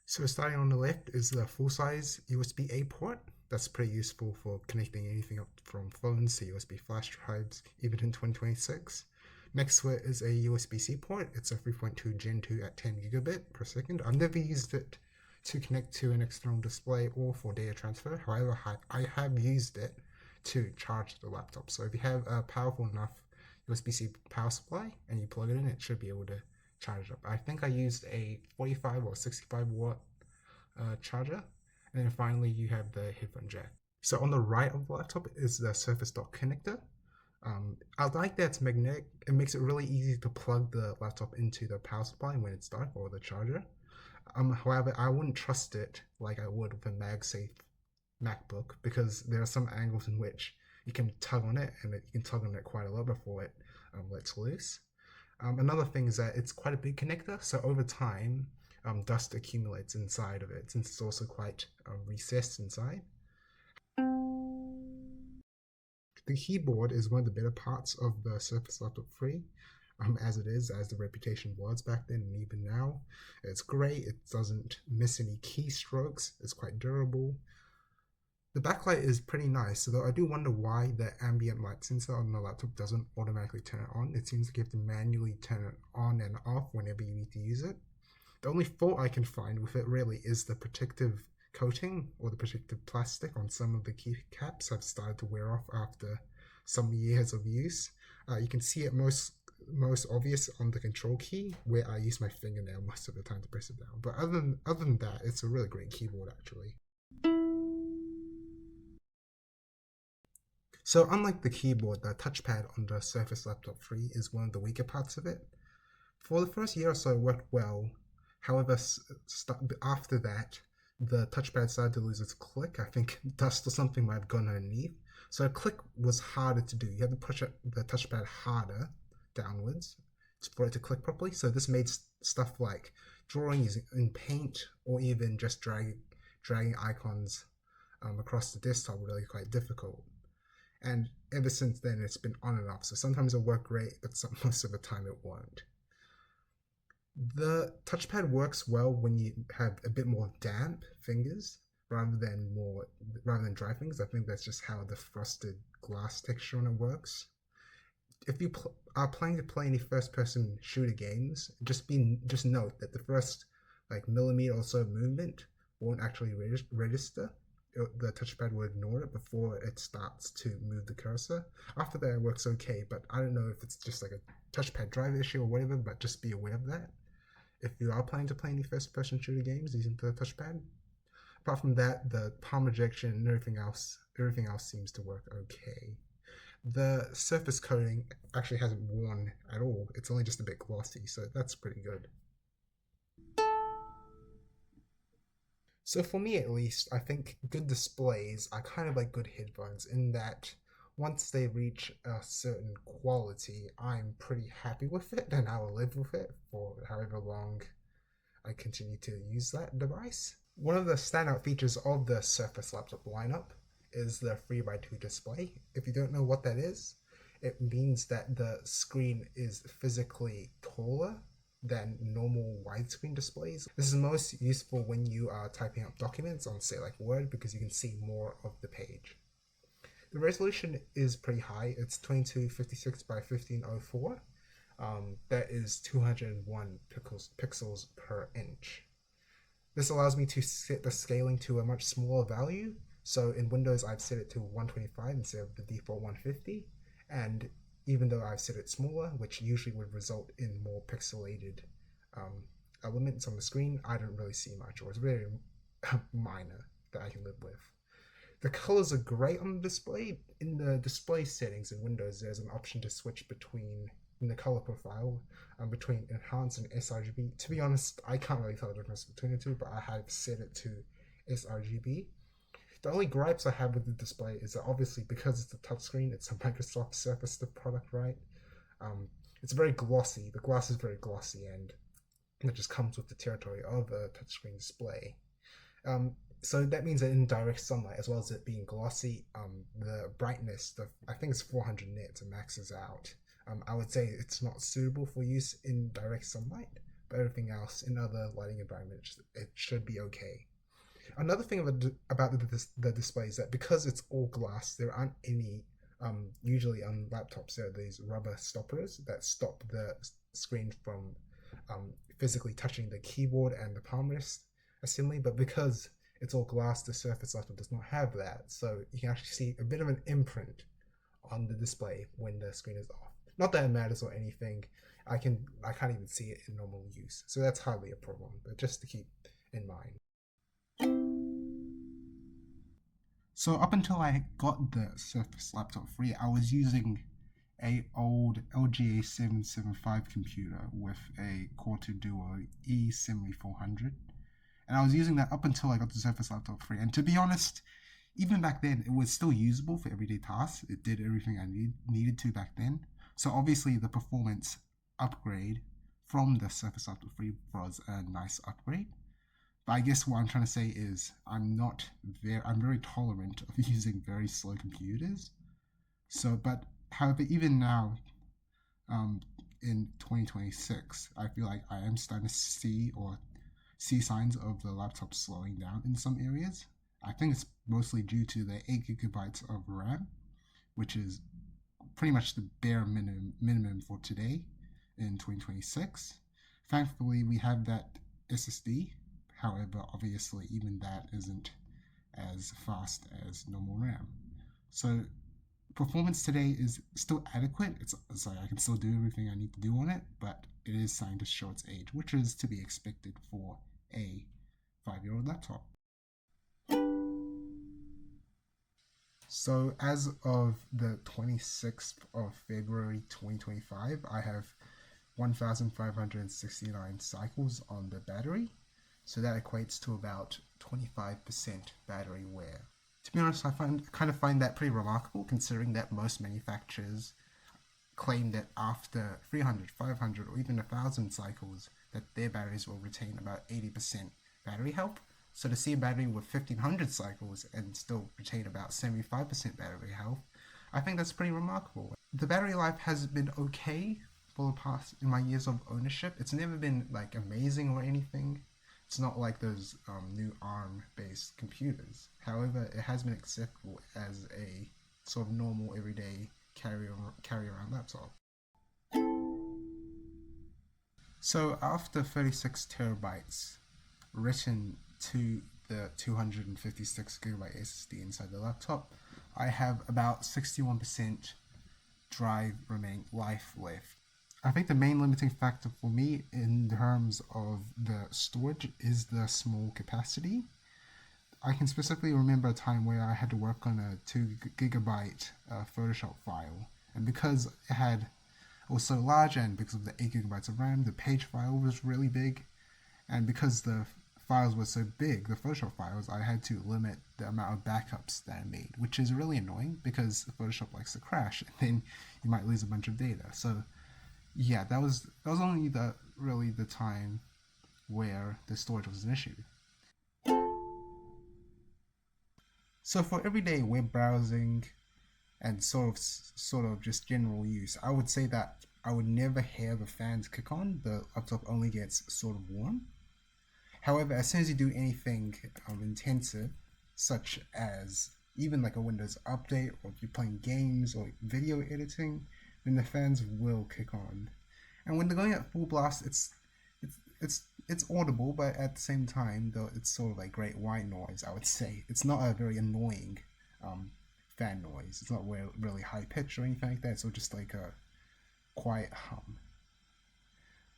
So starting on the left is the full-size USB-A port. That's pretty useful for connecting anything up from phones to USB flash drives, even in 2026. Next to it is a USB-C port. It's a 3.2 Gen 2 at 10 gigabit per second. I've never used it to connect to an external display or for data transfer. However, I have used it to charge the laptop. So if you have a powerful enough USB-C power supply and you plug it in, it should be able to charge up. I think I used a 45 or 65 watt charger. And then finally, you have the headphone jack. So on the right of the laptop is the Surface Dock connector. I like that it's magnetic. It makes it really easy to plug the laptop into the power supply when it's dark or the charger. However, I wouldn't trust it like I would with a MagSafe MacBook because there are some angles in which you can tug on it and you can tug on it quite a lot before it lets loose. Another thing is that it's quite a big connector, so over time, dust accumulates inside of it since it's also quite recessed inside. The keyboard is one of the better parts of the Surface Laptop 3, as the reputation was back then and even now. It's great, it doesn't miss any keystrokes, it's quite durable. The backlight is pretty nice, though I do wonder why the ambient light sensor on the laptop doesn't automatically turn it on. It seems like you have to manually turn it on and off whenever you need to use it. The only fault I can find with it really is the protective coating or the protective plastic on some of the keycaps have started to wear off after some years of use. You can see it most obvious on the control key where I use my fingernail most of the time to press it down. But other than that, it's a really great keyboard actually. So unlike the keyboard, the touchpad on the Surface Laptop 3 is one of the weaker parts of it. For the first year or so, it worked well. However, after that, the touchpad started to lose its click. I think dust or something might have gone underneath. So a click was harder to do. You had to push the touchpad harder downwards for it to click properly. So this made stuff like drawing using in Paint or even just dragging icons across the desktop really quite difficult. And ever since then, it's been on and off. So sometimes it'll work great, but most of the time it won't. The touchpad works well when you have a bit more damp fingers rather than dry fingers. I think that's just how the frosted glass texture on it works. If you are planning to play any first-person shooter games, just note that the first millimeter or so movement won't actually register. The touchpad will ignore it before it starts to move the cursor. After that, it works okay, but I don't know if it's just like a touchpad driver issue or whatever, but just be aware of that if you are planning to play any first-person shooter games using the touchpad. Apart from that, the palm ejection and everything else seems to work okay. The surface coating actually hasn't worn at all. It's only just a bit glossy, so that's pretty good. So for me at least, I think good displays are kind of like good headphones in that once they reach a certain quality, I'm pretty happy with it and I will live with it for however long I continue to use that device. One of the standout features of the Surface Laptop lineup is the 3x2 display. If you don't know what that is, it means that the screen is physically taller than normal widescreen displays. This is most useful when you are typing up documents on, say, like Word, because you can see more of the page. The resolution is pretty high. It's 2256 by 1504. That is 201 pixels per inch. This allows me to set the scaling to a much smaller value. So in Windows, I've set it to 125 instead of the default 150. And even though I've set it smaller, which usually would result in more pixelated elements on the screen, I don't really see much, or it's very minor that I can live with. The colors are great on the display. In the display settings in Windows, there's an option to switch between, in the color profile, between enhanced and sRGB. To be honest, I can't really tell the difference between the two, but I have set it to sRGB. The only gripes I have with the display is that obviously because it's a touchscreen, it's a Microsoft Surface product, right? It's very glossy. The glass is very glossy, and it just comes with the territory of a touchscreen display. So that means that in direct sunlight, as well as it being glossy, the brightness, I think it's 400 nits, it maxes out. I would say it's not suitable for use in direct sunlight, but everything else in other lighting environments, it should be okay. Another thing about the display is that because it's all glass, there aren't any. Usually on laptops, there are these rubber stoppers that stop the screen from physically touching the keyboard and the palm rest assembly. But because it's all glass, the Surface Laptop does not have that, so you can actually see a bit of an imprint on the display when the screen is off. Not that it matters or anything. I can't even see it in normal use, so that's hardly a problem. But just to keep in mind. So up until I got the Surface Laptop 3, I was using a old LGA 775 computer with a Core 2 Duo E7400, and I was using that up until I got the Surface Laptop 3. And to be honest, even back then, it was still usable for everyday tasks. It did everything I needed to back then. So obviously, the performance upgrade from the Surface Laptop 3 was a nice upgrade. But I guess what I'm trying to say is I'm very tolerant of using very slow computers. So, but however, even now, um, in 2026, I feel like I am starting to see signs of the laptop slowing down in some areas. I think it's mostly due to the 8 gigabytes of RAM, which is pretty much the bare minimum for today in 2026. Thankfully, we have that SSD. However, obviously, even that isn't as fast as normal RAM. So performance today is still adequate. It's like I can still do everything I need to do on it, but it is starting to show its age, which is to be expected for a 5-year-old laptop. So as of the 26th of February 2025, I have 1,569 cycles on the battery. So that equates to about 25% battery wear. To be honest, I kind of find that pretty remarkable, considering that most manufacturers claim that after 300, 500, or even 1,000 cycles, that their batteries will retain about 80% battery health. So to see a battery with 1,500 cycles and still retain about 75% battery health, I think that's pretty remarkable. The battery life has been okay for the past in my years of ownership. It's never been like amazing or anything. It's not like those new ARM-based computers. However, it has been acceptable as a sort of normal everyday carry around laptop. So after 36 terabytes written to the 256 gigabyte SSD inside the laptop, I have about 61% drive remaining life left. I think the main limiting factor for me in terms of the storage is the small capacity. I can specifically remember a time where I had to work on a 2 gigabyte Photoshop file, and because it was so large and because of the 8 gigabytes of RAM, the page file was really big, and because the files were so big, the Photoshop files, I had to limit the amount of backups that I made, which is really annoying because Photoshop likes to crash, and then you might lose a bunch of data. So yeah, that was only the time where the storage was an issue. So for everyday web browsing and sort of just general use, I would say that I would never hear the fans kick on. The laptop only gets sort of warm. However, as soon as you do anything intensive, such as even like a Windows update, or if you're playing games or video editing, then the fans will kick on. And when they're going at full blast, it's audible, but at the same time, though, it's sort of like great white noise. I would say it's not a very annoying fan noise. It's not really high pitch or anything like that. It's just like a quiet hum.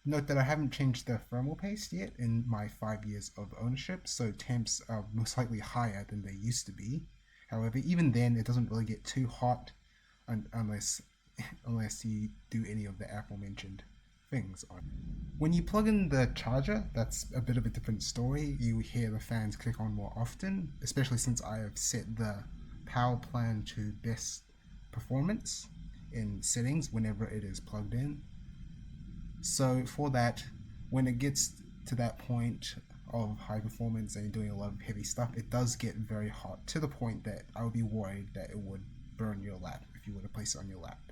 Note that I haven't changed the thermal paste yet in my 5 years of ownership, so temps are most likely higher than they used to be. However, even then, it doesn't really get too hot unless you do any of the aforementioned things on. When you plug in the charger, that's a bit of a different story. You hear the fans click on more often, especially since I have set the power plan to best performance in settings whenever it is plugged in. So for that, when it gets to that point of high performance and you're doing a lot of heavy stuff, it does get very hot to the point that I would be worried that it would burn your lap if you were to place it on your lap.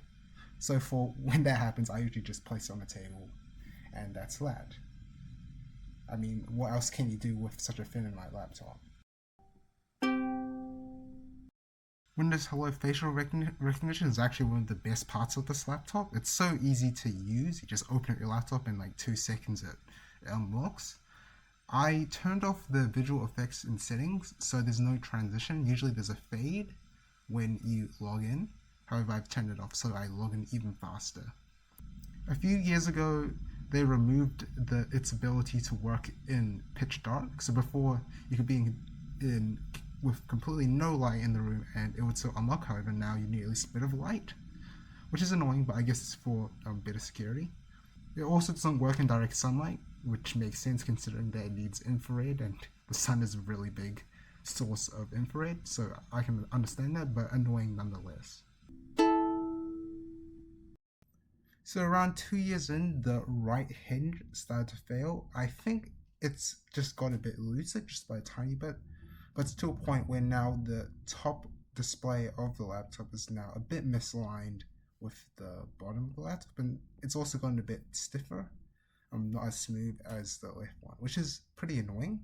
So for when that happens, I usually just place it on the table, and that's that. I mean, what else can you do with such a thin and light laptop? Windows Hello facial recognition is actually one of the best parts of this laptop. It's so easy to use. You just open up your laptop in like 2 seconds it unlocks. I turned off the visual effects in settings so there's no transition. Usually there's a fade when you log in. However, I've turned it off so I log in even faster. A few years ago, they removed its ability to work in pitch dark. So before, you could be in with completely no light in the room and it would still unlock. However, now you need at least a bit of light, which is annoying, but I guess it's for better security. It also doesn't work in direct sunlight, which makes sense considering that it needs infrared and the sun is a really big source of infrared, so I can understand that, but annoying nonetheless. So around 2 years in, the right hinge started to fail. I think it's just got a bit looser, just by a tiny bit, but it's to a point where now the top display of the laptop is now a bit misaligned with the bottom of the laptop, and it's also gotten a bit stiffer, not as smooth as the left one, which is pretty annoying.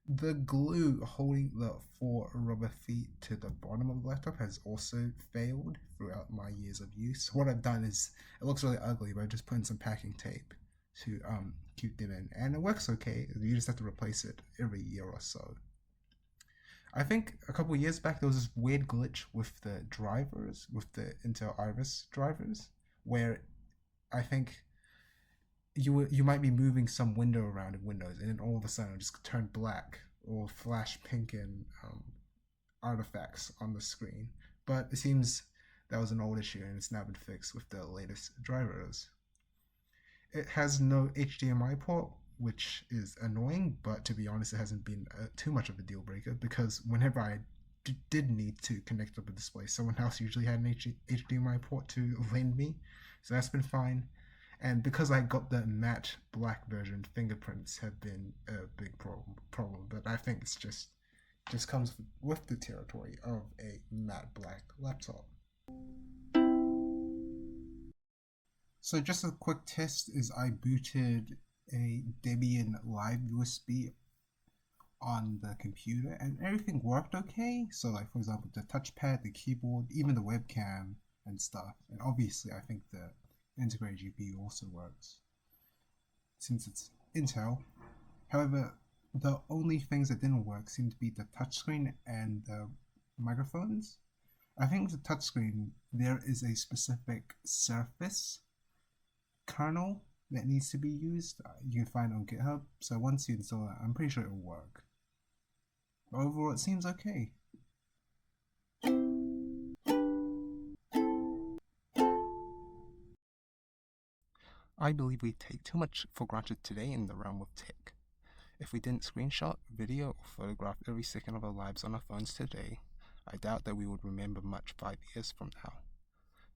The glue holding the 4 rubber feet to the bottom of the laptop has also failed throughout my years of use. What I've done is, it looks really ugly, but I just put in some packing tape to keep them in, and it works okay. You just have to replace it every year or so. I think a couple of years back there was this weird glitch with the drivers, with the Intel Iris drivers, where I think you might be moving some window around in Windows, and then all of a sudden it just turned black or flash pink in artifacts on the screen. But it seems that was an old issue, and it's now been fixed with the latest drivers. It has no HDMI port, which is annoying, but to be honest, it hasn't been too much of a deal breaker, because whenever I did need to connect up a display, someone else usually had an HDMI port to lend me, so that's been fine. And because I got the matte black version, fingerprints have been a big problem. But I think it's just comes with the territory of a matte black laptop. So just a quick test is I booted a Debian live USB on the computer and everything worked okay. So like, for example, the touchpad, the keyboard, even the webcam and stuff. And obviously I think the integrated GPU also works since it's Intel. However, the only things that didn't work seem to be the touchscreen and the microphones. I think the touchscreen, there is a specific Surface kernel that needs to be used. You can find it on GitHub, so once you install it, I'm pretty sure it will work. But overall, it seems okay. I believe we take too much for granted today in the realm of tech. If we didn't screenshot, video, or photograph every second of our lives on our phones today, I doubt that we would remember much 5 years from now.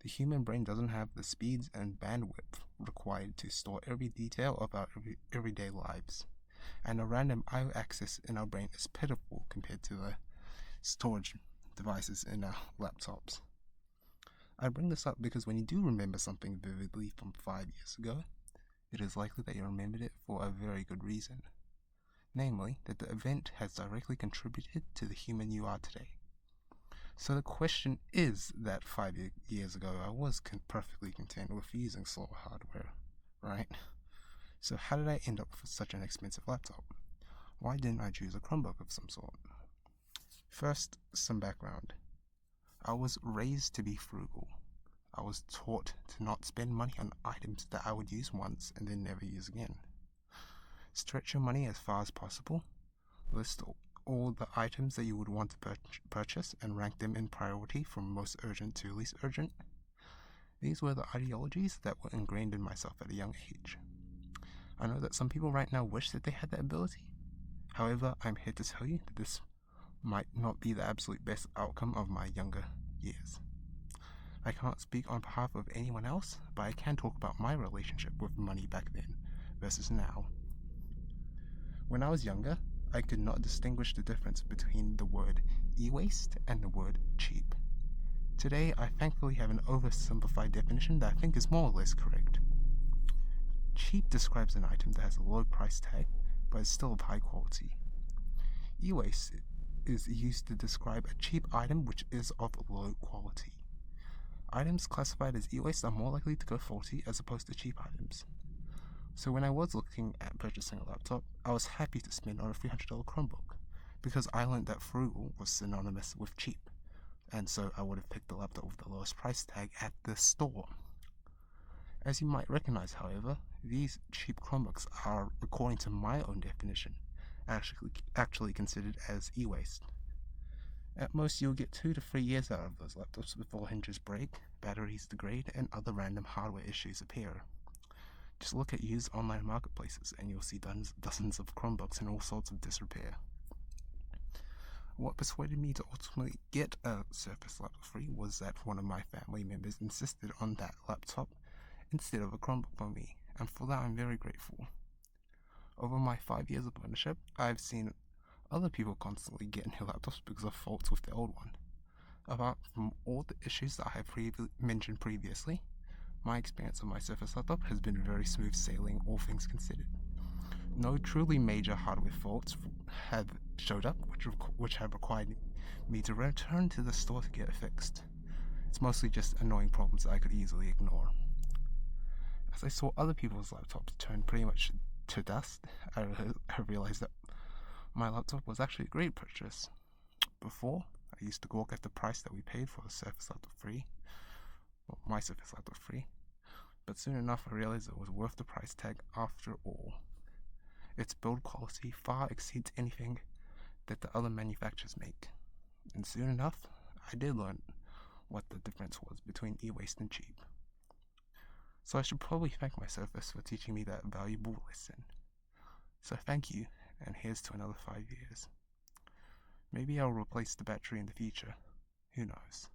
The human brain doesn't have the speeds and bandwidth required to store every detail of our everyday lives, and the random I/O access in our brain is pitiful compared to the storage devices in our laptops. I bring this up because when you do remember something vividly from 5 years ago, it is likely that you remembered it for a very good reason. Namely, that the event has directly contributed to the human you are today. So the question is that 5 years ago I was perfectly content with using slower hardware, right? So how did I end up with such an expensive laptop? Why didn't I choose a Chromebook of some sort? First, some background. I was raised to be frugal. I was taught to not spend money on items that I would use once and then never use again. Stretch your money as far as possible. List all the items that you would want to purchase and rank them in priority from most urgent to least urgent. These were the ideologies that were ingrained in myself at a young age. I know that some people right now wish that they had that ability. However, I'm here to tell you that this might not be the absolute best outcome of my younger years. I cannot speak on behalf of anyone else, but I can talk about my relationship with money back then versus now. When I was younger, I could not distinguish the difference between the word e-waste and the word cheap. Today, I thankfully have an oversimplified definition that I think is more or less correct. Cheap describes an item that has a low price tag, but it's still of high quality. E-waste is used to describe a cheap item which is of low quality. Items classified as e-waste are more likely to go faulty as opposed to cheap items. So when I was looking at purchasing a laptop, I was happy to spend on a $300 Chromebook, because I learned that frugal was synonymous with cheap, and so I would have picked the laptop with the lowest price tag at the store. As you might recognize, however, these cheap Chromebooks are, according to my own definition, actually considered as e-waste. At most, you'll get 2 to 3 years out of those laptops before hinges break, batteries degrade, and other random hardware issues appear. Just look at used online marketplaces and you'll see dozens of Chromebooks in all sorts of disrepair. What persuaded me to ultimately get a Surface Laptop 3 was that one of my family members insisted on that laptop instead of a Chromebook for me, and for that I'm very grateful. Over my 5 years of ownership, I've seen other people constantly get new laptops because of faults with the old one. Apart from all the issues that I have mentioned previously, my experience of my Surface Laptop has been very smooth sailing, all things considered. No truly major hardware faults have showed up which have required me to return to the store to get it fixed. It's mostly just annoying problems that I could easily ignore. As I saw other people's laptops turn pretty much to dust, I realized that my laptop was actually a great purchase. Before, I used to gawk at the price that we paid for the Surface Laptop 3, my Surface Laptop 3, but soon enough I realized it was worth the price tag after all. Its build quality far exceeds anything that the other manufacturers make, and soon enough I did learn what the difference was between e-waste and cheap. So I should probably thank my Surface for teaching me that valuable lesson. So thank you, and here's to another 5 years. Maybe I'll replace the battery in the future. Who knows?